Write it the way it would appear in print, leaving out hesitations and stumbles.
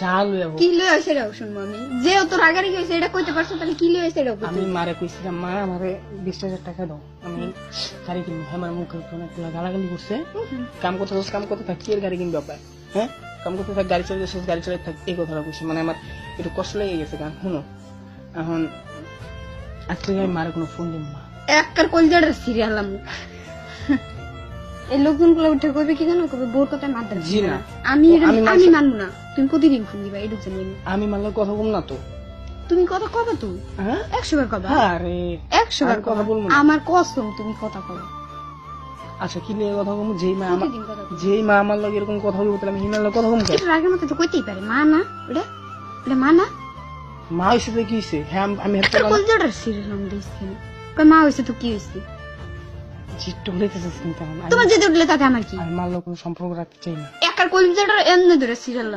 যা লইয়া হোক। কি লইয়া হইছে এটাও শুনবো আমি। যেও তোর রাগারাগি হইছে এটা কইতে পারছো, তাহলে কি লইয়া হইছে এটাও কইতে আমি হবে। মারে কইছিলাম, মা আমারে 20,000 টাকা দাও, আমি গাড়ি কিনবো। হ্যাঁ, আমার মুখে অনেকগুলো গালাগালি করছে। কাম করতে থাক, কি এর গাড়ি কিনবে আপনার? হ্যাঁ, কাম করতে থাক, গাড়ি চালাতে গাড়ি চালাতে থাক, এই কথাটা কইছে। মানে আমার একটু কষ্ট লেগে গেছে। গান শুনো, এখন আজকে আমি মারে কোনো ফোন দিব না। একবার কলজাটা সিরিয়াল আমি এই লোকজনগুলো উঠে কইবে কি জানো, কইবে বোর কথায় মাথা জি না। আমি আমি আমি মানবো না। তুমি প্রতিদিন ফোন দিবা এইটুকু জানি আমি। আমি মানলে কথা বল না তো। তুমি কথা কবে তুমি হ্যাঁ, 100 বার কবা। আরে 100 বার আমি কথা বলবো না। আমার কসম তুমি কথা কবে। আচ্ছা, কি নিয়ে কথা বলবো? প্রতিদিন কথা কবে। যেই মা আমার লগে এরকম কথা বলবো, তাহলে আমি হিনার লগে কথা বলবো কেন? এটা আগের মতো তো কইতেই পারে, মা না ওটা, ওটা মা না। মা হইছে তো কি হইছে? হ্যাঁ, আমি হেল্প করলাম। কলজাটার সিরিয়াল আমি দিচ্ছি। কই মা হইছে তো কি হইছে? জিট্টু বলেতেছিস কিন্তু এখন। তোমার যেতে উঠলে তাতে আমার কি? আমি মার লগে কোনো সম্পর্ক রাখতে চাই না। একবার কলজাটার এমনি ধরে সিরিয়াল